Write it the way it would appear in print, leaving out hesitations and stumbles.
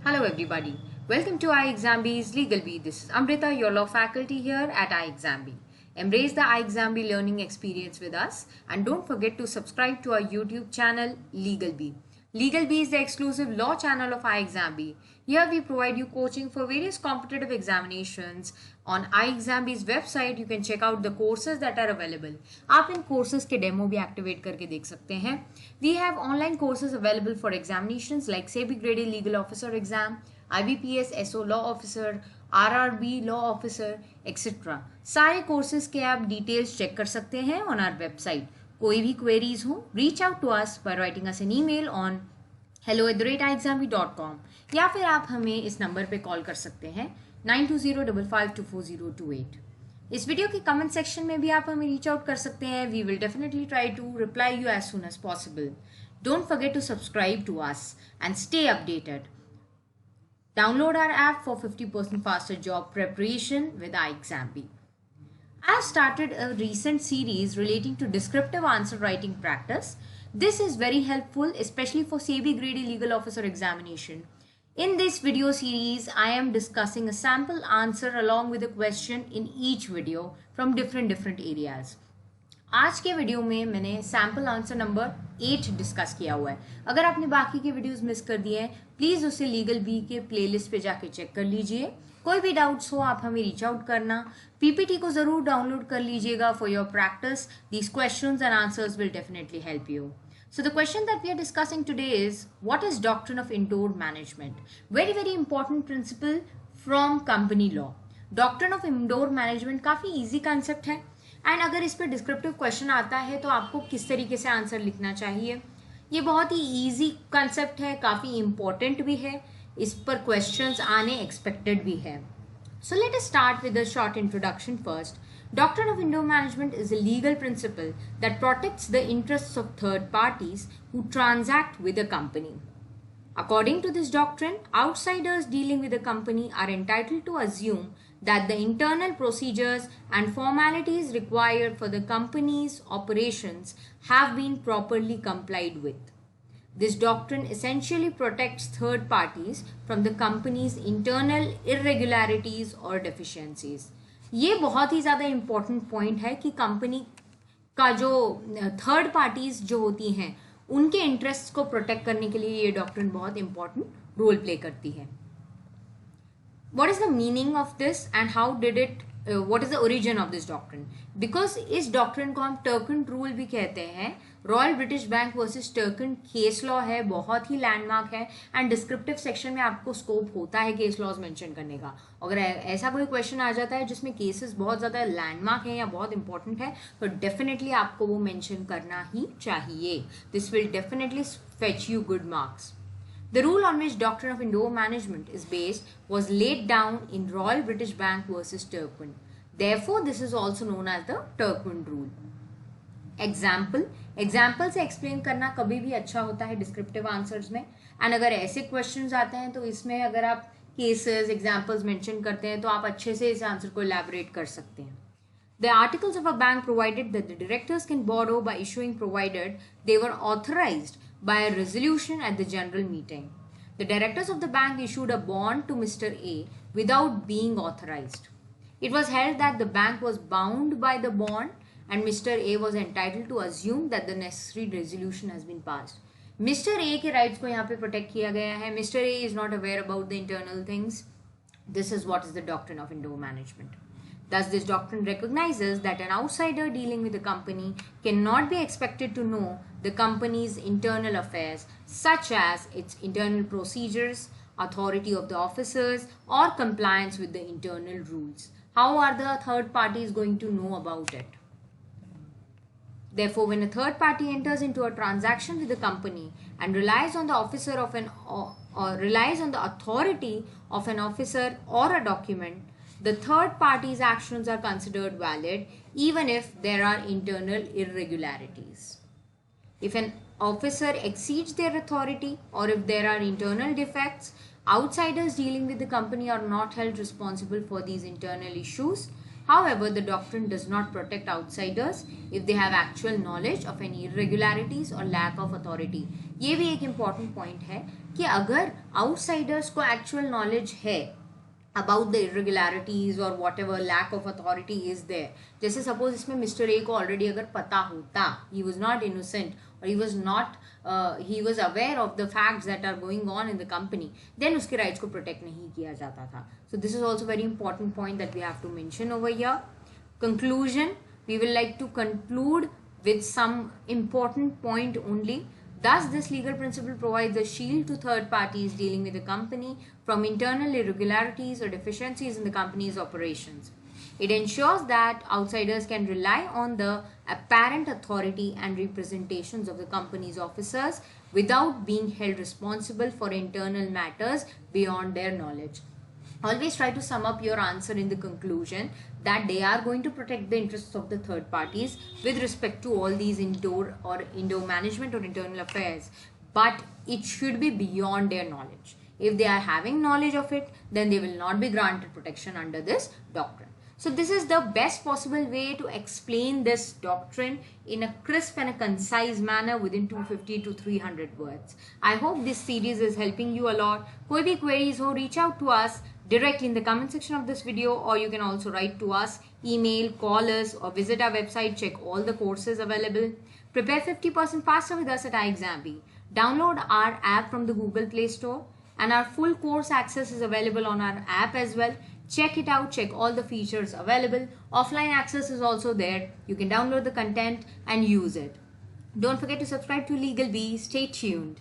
Hello everybody. Welcome to iExamB's Legal Bee. This is Amrita, your law faculty here at iExamB. Embrace the iExamB learning experience with us and don't forget to subscribe to our YouTube channel Legal Bee. Legal Bee is the exclusive law channel of iExamB. Here we provide you coaching for various competitive examinations. On iExamB's website you can check out the courses that are available. आप इन courses के demo भी activate करके देख सकते हैं. We have online courses available for examinations like SEBI Grade A Legal Officer exam, IBPS SO Law Officer, RRB Law Officer, etc. सारे courses के आप details check कर सकते हैं on our website. कोई भी queries हो, reach out to us by writing us an email on hello@iexamb.com या फिर आप हमें इस नंबर पे कॉल कर सकते हैं 9205524028. इस वीडियो के कमेंट सेक्शन में भी आप हमें रीच आउट कर सकते हैं. We will definitely try to reply you as soon as possible. Don't forget to subscribe to us and stay updated. Download our app for 50% faster job preparation with iExamB. I have started a recent series relating to descriptive answer writing practice. This is very helpful, especially for SEBI Grade A Legal Officer examination. In this video series, I am discussing a sample answer along with a question in each video from different areas. आज के video में मैंने sample answer number 8 discuss किया हुआ है. अगर आपने बाकी के वीडियोस मिस कर दिए हैं प्लीज़ उसे लीगल बी के प्लेलिस्ट पे जाके चेक कर लीजिए. कोई भी डाउट्स हो आप हमें रीच आउट करना. पीपीटी को ज़रूर डाउनलोड कर लीजिएगा for your practice. These questions and answers will definitely help you. So the question that we are discussing today is, what is doctrine of indoor management? Very important principle from company law. Doctrine of indoor management काफ़ी easy concept है. And अगर इस पर descriptive question आता है तो आपको किस तरीके से आंसर लिखना चाहिए. ये बहुत ही ईजी कंसेप्ट है, काफ़ी इम्पोर्टेंट भी है. इस पर क्वेश्चंस आने एक्सपेक्टेड भी है. So let us start with a short introduction first. Doctrine of indoor management is a legal principle that protects the interests of third parties who transact with a company. According to this doctrine, outsiders dealing with a company are entitled to assume that the internal procedures and formalities required for the company's operations have been properly complied with. This doctrine essentially protects third parties from the company's internal irregularities or deficiencies. ये बहुत ही ज़्यादा important point है कि company का जो third parties जो होती हैं उनके इंटरेस्ट को प्रोटेक्ट करने के लिए ये डॉक्ट्रिन बहुत इंपॉर्टेंट रोल प्ले करती है. What is the meaning of this and how did it what is the origin of this doctrine? Because इस डॉक्ट्रिन को हम टर्कन रूल भी कहते हैं. Royal British bank versus Turquand case law है, बहुत ही लैंडमार्क है. एंड डिस्क्रिप्टिव सेक्शन में आपको स्कोप होता है केस लॉज मेंशन करने का. अगर ऐसा कोई क्वेश्चन आ जाता है जिसमें केसेस बहुत ज़्यादा लैंडमार्क है या बहुत इंपॉर्टेंट है तो डेफिनेटली आपको वो मेंशन करना ही चाहिए. This will definitely fetch you good marks. The rule on which doctrine of indoor management is based was laid down in Royal British Bank versus Turquin. Therefore, this is also known as the Turquin rule. Example से explain करना कभी भी अच्छा होता है descriptive answers में. And अगर ऐसे क्वेश्चंस आते हैं तो इसमें अगर आप केसेस एग्जाम्पल्स मेंशन करते हैं तो आप अच्छे से इस आंसर को एलैबोरेट कर सकते हैं. The articles of a bank provided that the directors can borrow by issuing provided they were authorized by a resolution at the general meeting. The directors of the bank issued a bond to Mr. A without being authorized. It was held that the bank was bound by the bond and Mr. A was entitled to assume that the necessary resolution has been passed. Mr. A के rights को यहाँ पे protect किया गया है. Mr. A is not aware about the internal things. This is what is the doctrine of indoor management. Thus, this doctrine recognizes that an outsider dealing with a company cannot be expected to know the company's internal affairs, such as its internal procedures, authority of the officers, or compliance with the internal rules. How are the third parties going to know about it? Therefore, when a third party enters into a transaction with the company and relies on the officer of an or relies on the authority of an officer or a document, the third party's actions are considered valid even if there are internal irregularities. If an officer exceeds their authority or if there are internal defects, outsiders dealing with the company are not held responsible for these internal issues. However, the doctrine does not protect outsiders if they have actual knowledge of any irregularities or lack of authority. ये भी एक important point है. कि अगर outsiders को actual knowledge है about the irregularities or whatever lack of authority is there, जैसे suppose इसमें मिस्टर ए को ऑलरेडी अगर पता होता, he was not innocent or he was aware of the facts that are going on in the company, then उसके rights को protect नहीं किया जाता था. So this is also very important point that we have to mention over here. Conclusion, we will like to conclude with some important point only. Thus, this legal principle provides a shield to third parties dealing with the company from internal irregularities or deficiencies in the company's operations. It ensures that outsiders can rely on the apparent authority and representations of the company's officers without being held responsible for internal matters beyond their knowledge. Always try to sum up your answer in the conclusion that they are going to protect the interests of the third parties with respect to all these indoor management or internal affairs, but it should be beyond their knowledge. If they are having knowledge of it, then they will not be granted protection under this doctrine. So this is the best possible way to explain this doctrine in a crisp and a concise manner within 250 to 300 words. I hope this series is helping you a lot. Koi bhi queries ho, reach out to us directly in the comment section of this video, or you can also write to us, email, call us, or visit our website, check all the courses available. Prepare 50% faster with us at iExamBee. Download our app from the Google Play Store, and our full course access is available on our app as well. Check it out, check all the features available. Offline access is also there. You can download the content and use it. Don't forget to subscribe to LegalBee. Stay tuned.